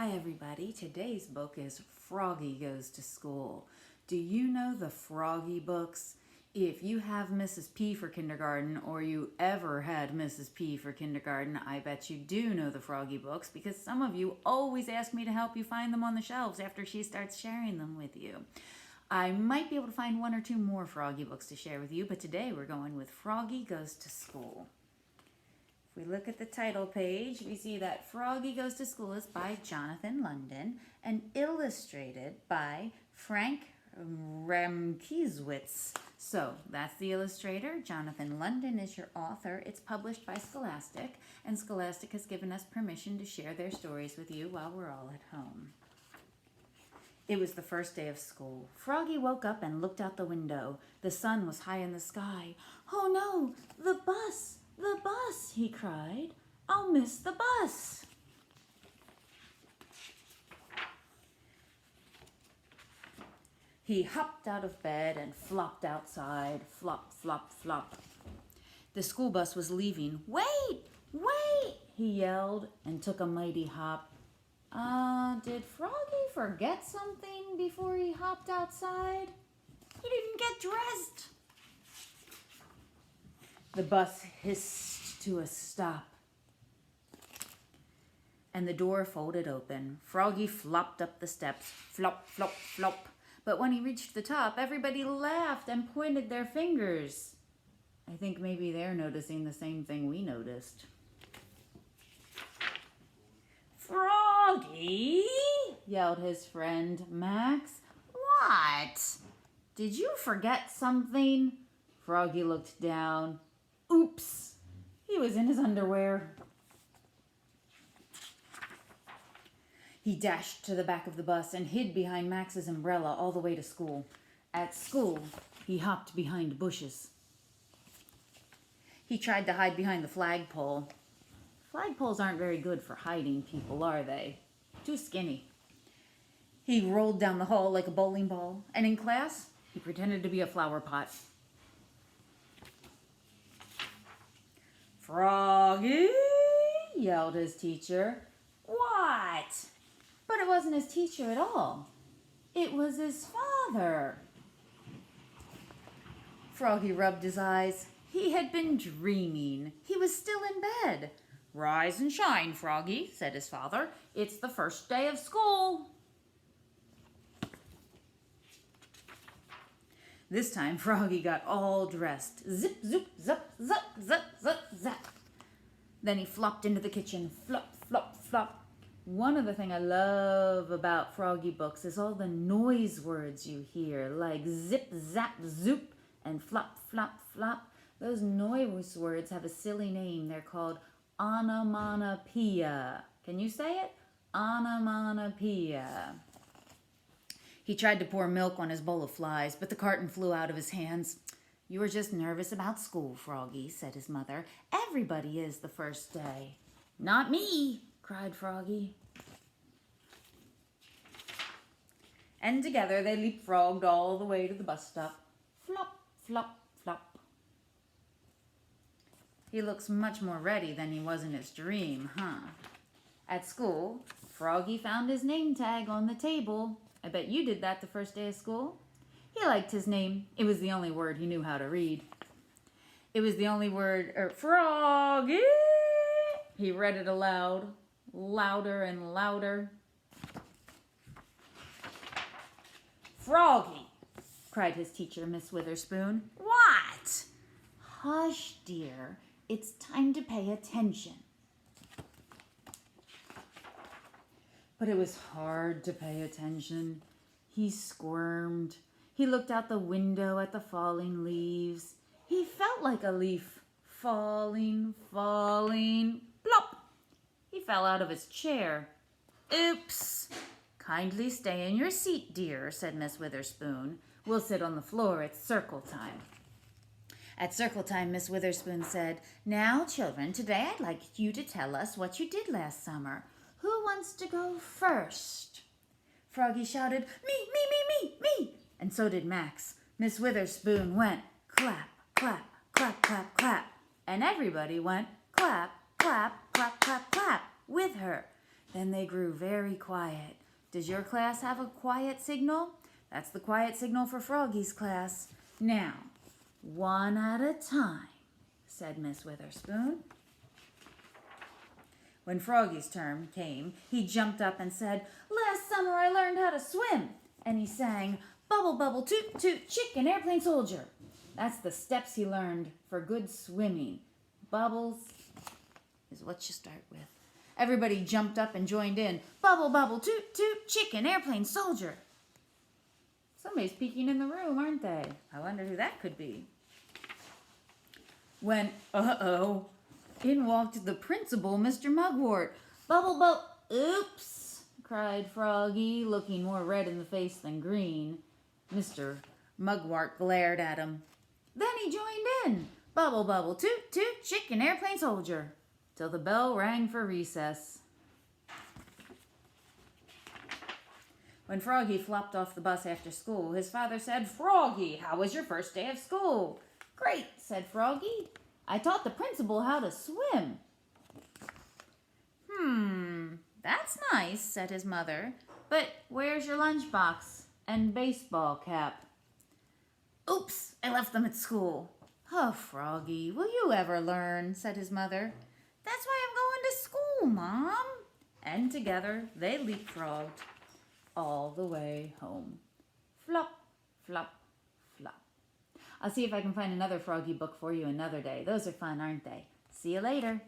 Hi everybody, today's book is Froggy Goes to School. Do you know the Froggy books? If you have Mrs. P for kindergarten or you ever had Mrs. P for kindergarten, I bet you do know the Froggy books because some of you always ask me to help you find them on the shelves after she starts sharing them with you. I might be able to find one or two more Froggy books to share with you, but today we're going with Froggy Goes to School. If we look at the title page, we see that Froggy Goes to School is by Jonathan London and illustrated by Frank Ramkiewicz. So that's the illustrator. Jonathan London is your author. It's published by Scholastic, and Scholastic has given us permission to share their stories with you while we're all at home. It was the first day of school. Froggy woke up and looked out the window. The sun was high in the sky. "Oh no, the bus! The bus!" he cried. "I'll miss the bus." He hopped out of bed and flopped outside. Flop, flop, flop. The school bus was leaving. "Wait! Wait!" he yelled and took a mighty hop. Did Froggy forget something before he hopped outside? He didn't get dressed. The bus hissed to a stop, and the door folded open. Froggy flopped up the steps, flop, flop, flop. But when he reached the top, everybody laughed and pointed their fingers. I think maybe they're noticing the same thing we noticed. "Froggy!" yelled his friend Max. "What? Did you forget something?" Froggy looked down. Oops! He was in his underwear. He dashed to the back of the bus and hid behind Max's umbrella all the way to school. At school, he hopped behind bushes. He tried to hide behind the flagpole. Flagpoles aren't very good for hiding people, are they? Too skinny. He rolled down the hall like a bowling ball, and in class, he pretended to be a flower pot. "Froggy!" yelled his teacher. "What?" But it wasn't his teacher at all. It was his father. Froggy rubbed his eyes. He had been dreaming. He was still in bed. "Rise and shine, Froggy," said his father. "It's the first day of school." This time, Froggy got all dressed. Zip, zoop, zup, zup, zup, zup, zap. Then he flopped into the kitchen. Flop, flop, flop. One of the things I love about Froggy books is all the noise words you hear, like zip, zap, zoop, and flop, flop, flop. Those noise words have a silly name. They're called onomatopoeia. Can you say it? Onomatopoeia. He tried to pour milk on his bowl of flies, but the carton flew out of his hands. "You were just nervous about school, Froggy," said his mother. "Everybody is the first day." "Not me," cried Froggy. And together they leapfrogged all the way to the bus stop. Flop, flop, flop. He looks much more ready than he was in his dream, huh? At school, Froggy found his name tag on the table. I bet you did that the first day of school. He liked his name. It was the only word he knew how to read. It was the only word, Froggy! He read it aloud, louder and louder. "Froggy!" cried his teacher, Miss Witherspoon. "What?" "Hush, dear. It's time to pay attention." But it was hard to pay attention. He squirmed. He looked out the window at the falling leaves. He felt like a leaf. Falling, falling. Plop! He fell out of his chair. "Oops! Kindly stay in your seat, dear," said Miss Witherspoon. "We'll sit on the floor at circle time." At circle time, Miss Witherspoon said, "Now, children, today I'd like you to tell us what you did last summer. Who wants to go first?" Froggy shouted, "Me, me, me, me, me!" And so did Max. Miss Witherspoon went clap, clap, clap, clap, clap. And everybody went clap, clap, clap, clap, clap with her. Then they grew very quiet. Does your class have a quiet signal? That's the quiet signal for Froggy's class. Now, one at a time, said Miss Witherspoon. When Froggy's turn came, he jumped up and said, "Last summer I learned how to swim." And he sang, "Bubble, bubble, toot, toot, chicken, airplane, soldier." That's the steps he learned for good swimming. Bubbles is what you start with. Everybody jumped up and joined in. Bubble, bubble, toot, toot, chicken, airplane, soldier. Somebody's peeking in the room, aren't they? I wonder who that could be. When, in walked the principal, Mr. Mugwort. Bubble, bubble, oops, cried Froggy, looking more red in the face than green. Mr. Mugwort glared at him. Then he joined in. Bubble, bubble, toot, toot, chicken, airplane, soldier. Till the bell rang for recess. When Froggy flopped off the bus after school, his father said, "Froggy, how was your first day of school?" "Great," said Froggy. "I taught the principal how to swim." That's nice," said his mother. "But where's your lunchbox and baseball cap?" "Oops, I left them at school." "Oh, Froggy, will you ever learn?" said his mother. "That's why I'm going to school, Mom." And together they leapfrogged all the way home. Flop, flop, flop. I'll see if I can find another Froggy book for you another day. Those are fun, aren't they? See you later.